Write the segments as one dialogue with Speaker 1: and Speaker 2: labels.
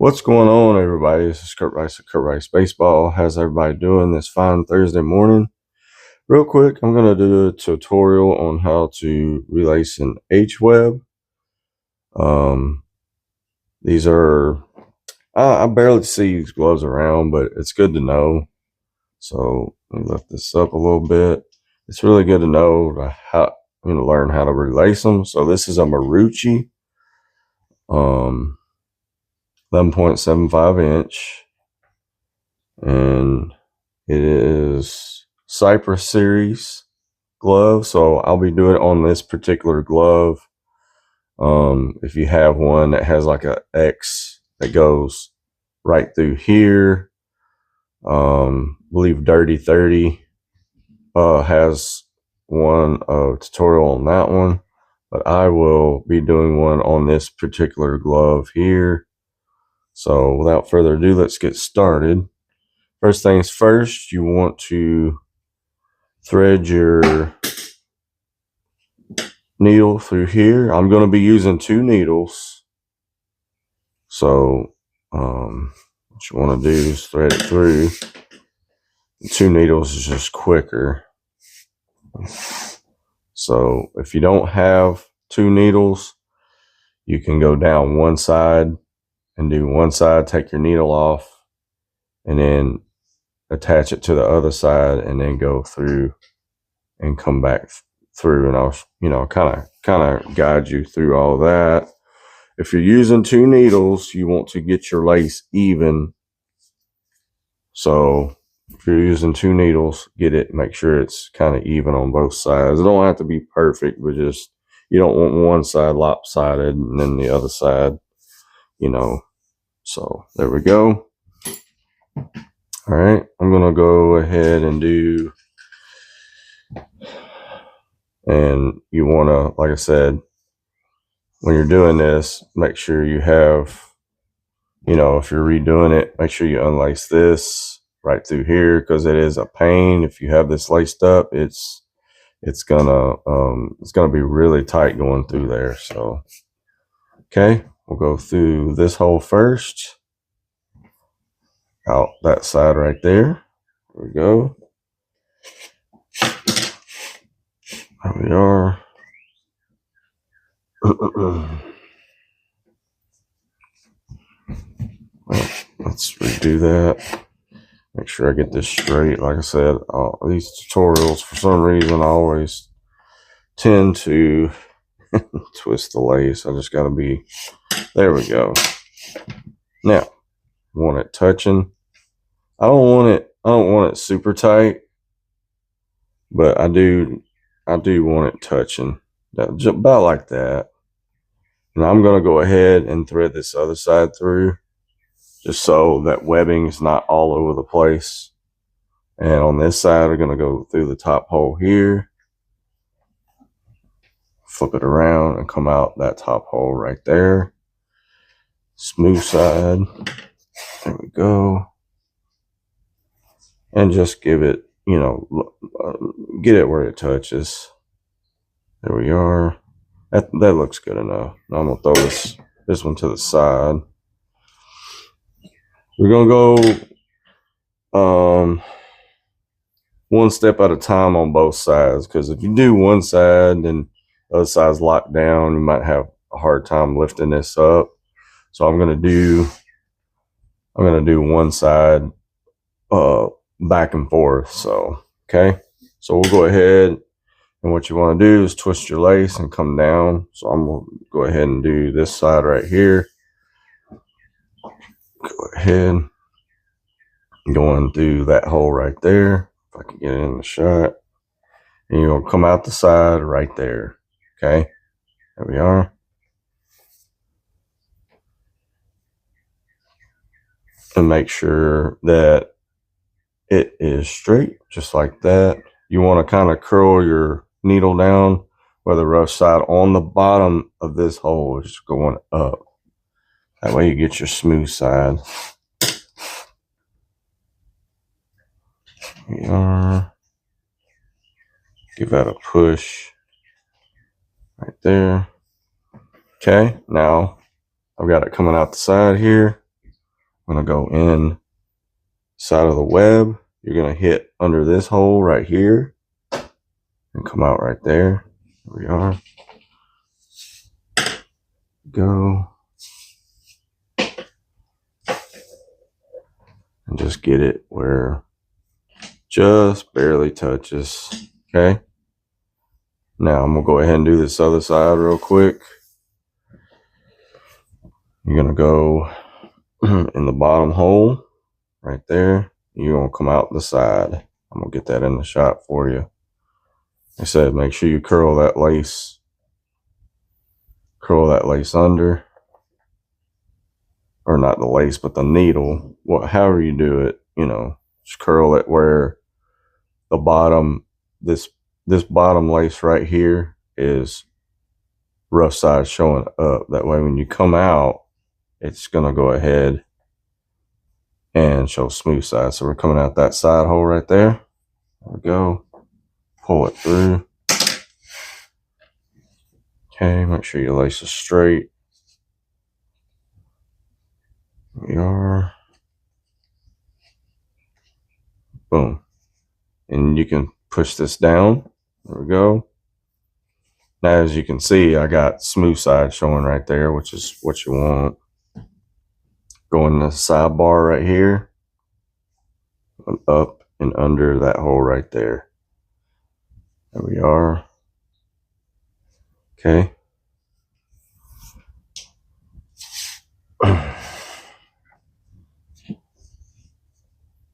Speaker 1: What's going on, everybody? This is Kurt Rice of Kurt Rice Baseball. How's everybody doing this fine Thursday morning? Real quick, I'm going to do a tutorial on how to relace an H-web. These are, I barely see these gloves around, but it's good to know. So let me lift this up a little bit. It's really good to know I'm going to learn how to relace them. So this is a Marucci 11.75 inch, and it is Cypress series glove. So I'll be doing it on this particular glove. If you have one that has like a X that goes right through here, I believe Dirty 30 has one tutorial on that one, but I will be doing one on this particular glove here. So without further ado, let's get started. First things first, you want to thread your needle through here. I'm going to be using 2 needles. So what you want to do is thread it through. 2 needles is just quicker. So if you don't have 2 needles, you can go down one side and do one side, take your needle off, and then attach it to the other side, and then go through and come back through, and I'll kind of guide you through all that. If you're using 2 needles, you want to get your lace even. So if you're using 2 needles, make sure it's kind of even on both sides. It don't have to be perfect, but just, you don't want one side lopsided and then the other side, so there we go. All right, I'm gonna go ahead and do, and you want to, like I said, when you're doing this, make sure you have, if you're redoing it, make sure you unlace this right through here, because it is a pain. If you have this laced up, it's gonna be really tight going through there. So okay, we'll go through this hole first, out that side right there. There we go. There we are. Well, let's redo that. Make sure I get this straight. Like I said, these tutorials, for some reason, I always tend to twist the lace. I just got to be, there we go. Now, want it touching. I don't want it super tight, but I do want it touching, about like that. And I'm going to go ahead and thread this other side through, just so that webbing is not all over the place. And on this side, we're going to go through the top hole here, flip it around, and come out that top hole right there. Smooth side. There we go. And just give it, get it where it touches. There we are. That looks good enough. Now I'm going to throw this one to the side. We're going to go one step at a time on both sides, because if you do one side and the other side's locked down, you might have a hard time lifting this up. So I'm going to do one side back and forth. So okay, so we'll go ahead, and what you want to do is twist your lace and come down. So I'm going to go ahead and do this side right here. Go ahead, going through that hole right there, if I can get it in the shot, and you're going to come out the side right there. Okay, there we are. And make sure that it is straight, just like that. You want to kind of curl your needle down where the rough side on the bottom of this hole is going up. That way you get your smooth side. Here we are. Give that a push right there. Okay, now I've got it coming out the side here. I'm going to go in side of the web. You're going to hit under this hole right here and come out right there. There we are. Go. And just get it where just barely touches. Okay. Now I'm going to go ahead and do this other side real quick. You're going to go in the bottom hole right there. You're going to come out the side. I'm going to get that in the shot for you. Like I said, make sure you curl that lace under, or not the lace, but the needle. However you do it, just curl it where the bottom, this bottom lace right here is rough side showing up. That way when you come out, it's going to go ahead and show smooth side. So we're coming out that side hole right there. There we go. Pull it through. Okay, make sure your lace is straight. There we are. Boom. And you can push this down. There we go. Now, as you can see, I got smooth side showing right there, which is what you want. Go in the sidebar right here, and up and under that hole right there. There we are. Okay.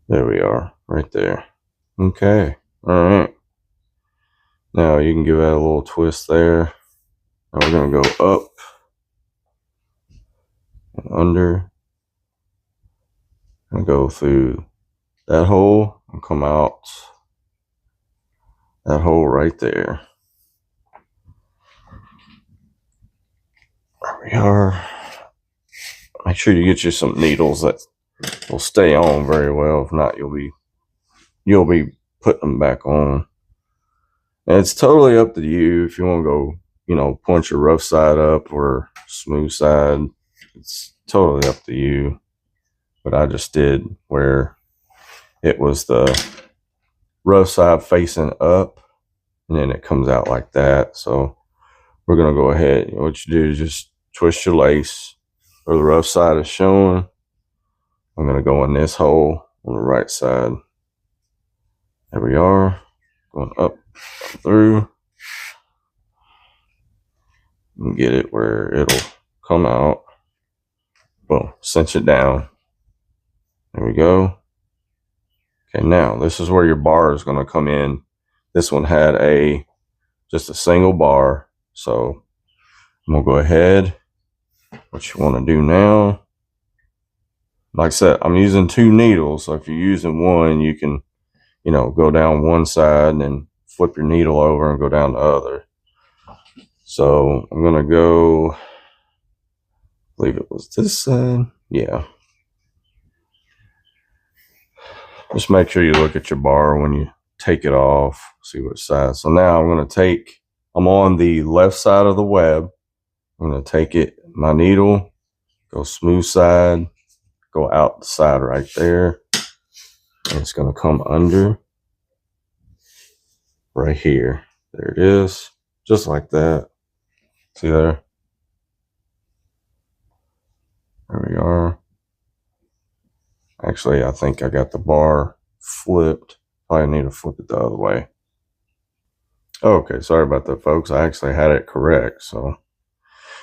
Speaker 1: There we are, right there. Okay. All right. Now you can give that a little twist there. Now we're going to go up and under and go through that hole and come out that hole right there. There we are. Make sure you get you some needles that will stay on very well. If not, you'll be putting them back on. And it's totally up to you if you want to go, point your rough side up or smooth side. It's totally up to you. But I just did where it was the rough side facing up, and then it comes out like that. So we're going to go ahead. What you do is just twist your lace where the rough side is showing. I'm going to go in this hole on the right side. There we are. Going up through. And get it where it'll come out. Boom. Cinch it down. There we go. Okay, now this is where your bar is going to come in. This one had just a single bar. So I'm going to go ahead. What you want to do now, like I said, I'm using 2 needles. So if you're using one, you can, go down one side and then flip your needle over and go down the other. So I'm going to go, I believe it was this side. Yeah. Just make sure you look at your bar when you take it off, see which side. So now I'm on the left side of the web. I'm going to take my needle, go smooth side, go out the side right there. And it's going to come under right here. There it is. Just like that. See there? There we are. Actually, I think I got the bar flipped. Probably need to flip it the other way. Okay, sorry about that, folks. I actually had it correct. So,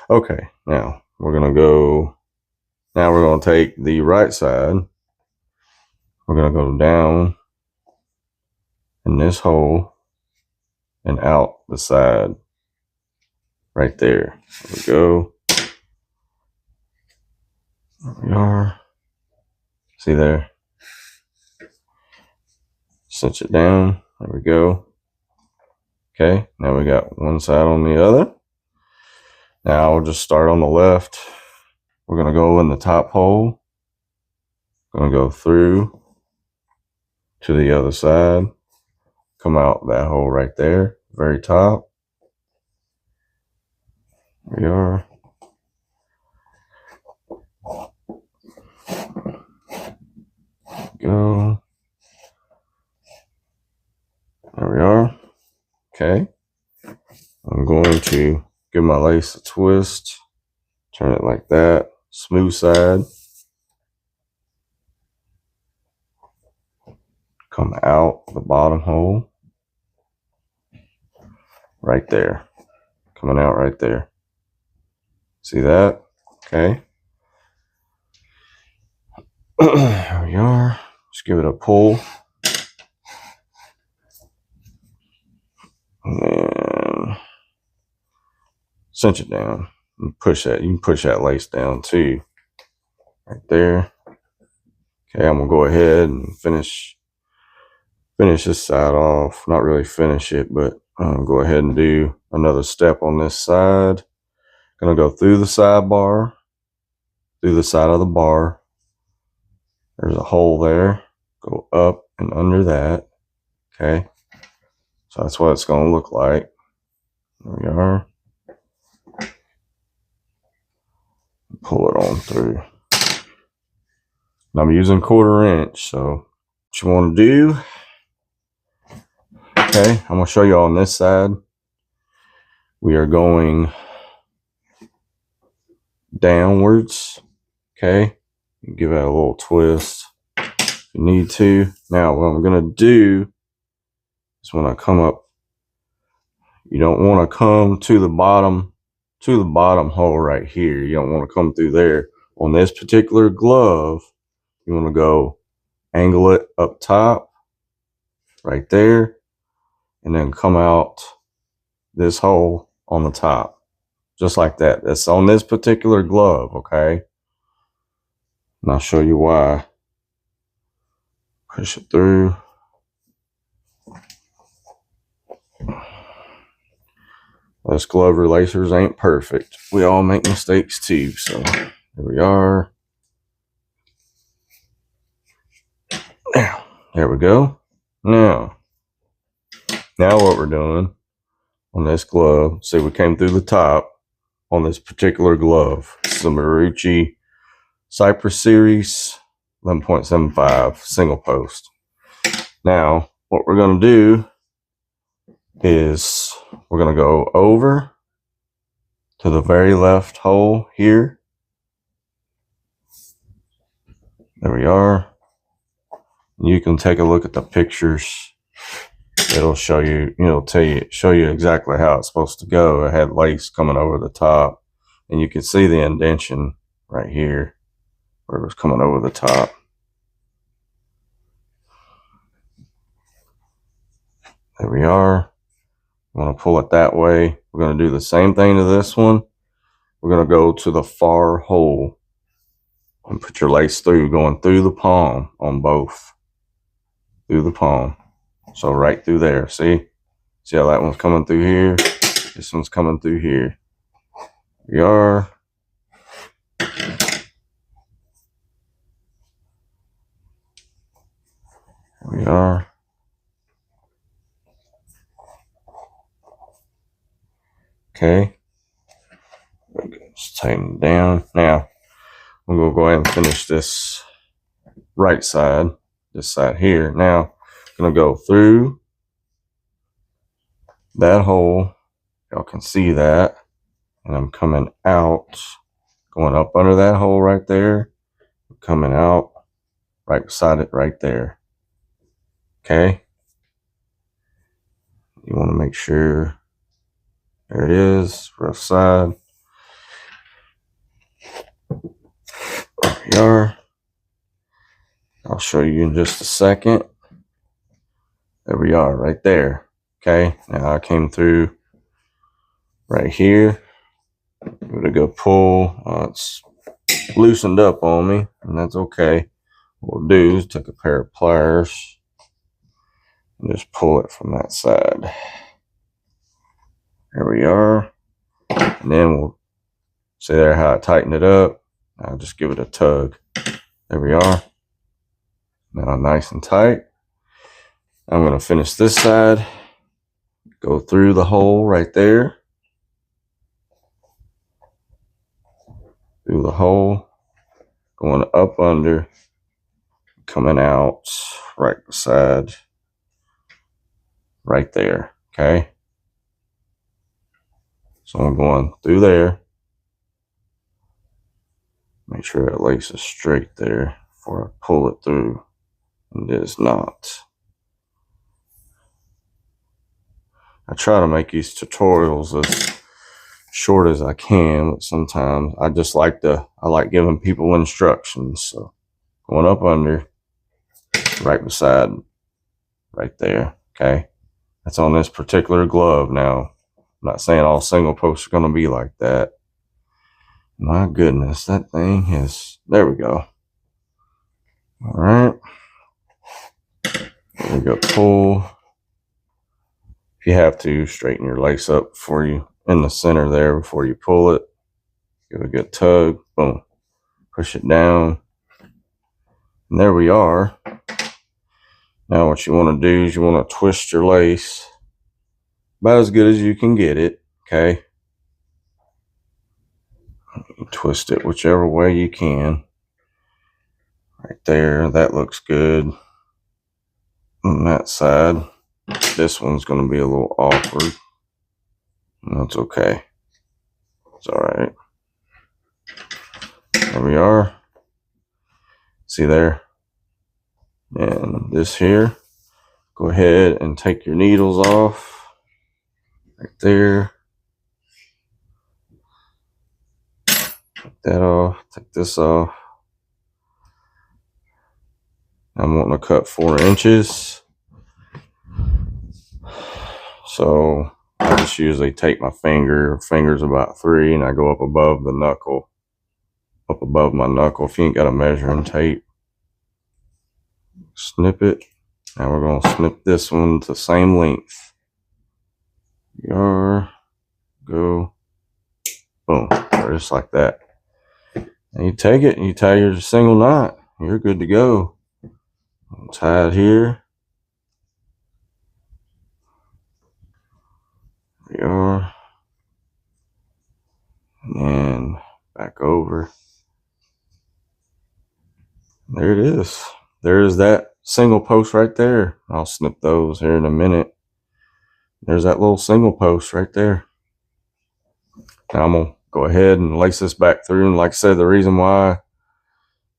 Speaker 1: okay, now we're going to take the right side. We're going to go down in this hole and out the side right there. There we go. There we are. See there? Cinch it down. There we go. Okay, now we got one side on the other. Now we'll just start on the left. We're going to go in the top hole. Going to go through to the other side. Come out that hole right there, very top. There we are. go. There we are. Okay. I'm going to give my lace a twist. Turn it like that. Smooth side. Come out the bottom hole. Right there. Coming out right there. See that? Okay. There we are. Just give it a pull. And then cinch it down. And push that. You can push that lace down too. Right there. Okay, I'm gonna go ahead and finish this side off. Not really finish it, but go ahead and do another step on this side. Gonna go through the sidebar, through the side of the bar. There's a hole there. Go up and under that. Okay. So that's what it's gonna look like. There we are. Pull it on through. And I'm using 1/4 inch, so what you want to do, okay, I'm going to show you on this side. We are going downwards, okay, give it a little twist if you need to. Now what I'm going to do is when I come up, you don't want to come to the bottom hole right here. You don't want to come through there. On this particular glove, you want to go angle it up top right there and then come out this hole on the top just like that. That's on this particular glove, okay? And I'll show you why. Push it through. Us glove relacers ain't perfect. We all make mistakes too, so here we are. Now, there we go. Now what we're doing on this glove, see, we came through the top on this particular glove. This is a Marucci Cypress Series 11.75 single post. Now, what we're going to do is we're going to go over to the very left hole here. There we are. You can take a look at the pictures. It'll show you, show you exactly how it's supposed to go. It had lace coming over the top, and you can see the indentation right here where it was coming over the top. There we are. I'm going to pull it that way. We're going to do the same thing to this one. We're going to go to the far hole and put your lace through, going through the palm on both. Through the palm. So right through there. See how that one's coming through here? This one's coming through here. Here we are. Here we are. Okay. Just tighten it down. Now, I'm going to go ahead and finish this right side. This side here. Now, I'm going to go through that hole. Y'all can see that. And I'm coming out, going up under that hole right there. Coming out right beside it right there. Okay. You want to make sure. There it is. Rough side. There we are. I'll show you in just a second. There we are, right there. Okay, now I came through right here. Give it a good pull. It's loosened up on me, and that's okay. What we'll do is take a pair of pliers and just pull it from that side. There we are. And then we'll see there how I tighten it up. I'll just give it a tug. There we are. Now nice and tight. I'm going to finish this side. Go through the hole right there. Through the hole. Going up under. coming out right beside, right there, okay? So I'm going through there. Make sure that lace is straight there before I pull it through. And it is not. I try to make these tutorials as short as I can, but sometimes I just like giving people instructions. So going up under, right beside, right there, okay? That's on this particular glove. Now, I'm not saying all single posts are going to be like that. My goodness, that thing is, there we go. All right. There we go, pull. If you have to, straighten your lace up before you, in the center there, before you pull it. Give it a good tug, boom. Push it down. And there we are. Now what you want to do is you want to twist your lace about as good as you can get it, okay? You twist it whichever way you can. Right there, that looks good. On that side, this one's going to be a little awkward. That's okay. It's all right. There we are. See there? And this here, go ahead and take your needles off. Right there. Take that off. Take this off. I'm wanting to cut 4 inches. So I just usually take my finger's about 3, and I go up above the knuckle, up above my knuckle. If you ain't got a measuring tape, snip it. Now we're going to snip this one to the same length. Go, boom, just like that. And you take it and you tie your single knot. You're good to go. Tie it here. There we are. And back over. There it is. There's that single post right there. I'll snip those here in a minute. There's that little single post right there. Now I'm going to go ahead and lace this back through. And like I said, the reason why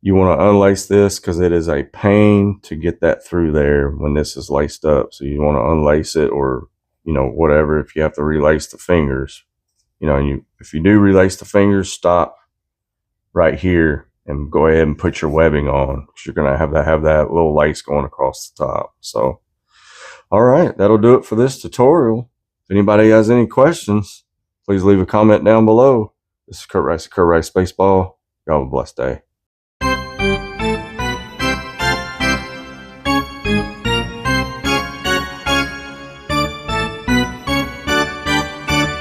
Speaker 1: you want to unlace this, because it is a pain to get that through there when this is laced up. So you want to unlace it, or, you know, whatever. If you have to relace the fingers, you know, if you do relace the fingers, stop right here and go ahead and put your webbing on, because you're going to have that little lace going across the top. So, all right, that'll do it for this tutorial. If anybody has any questions, please leave a comment down below. This is Kurt Rice, Kurt Rice Baseball. Y'all have a blessed day.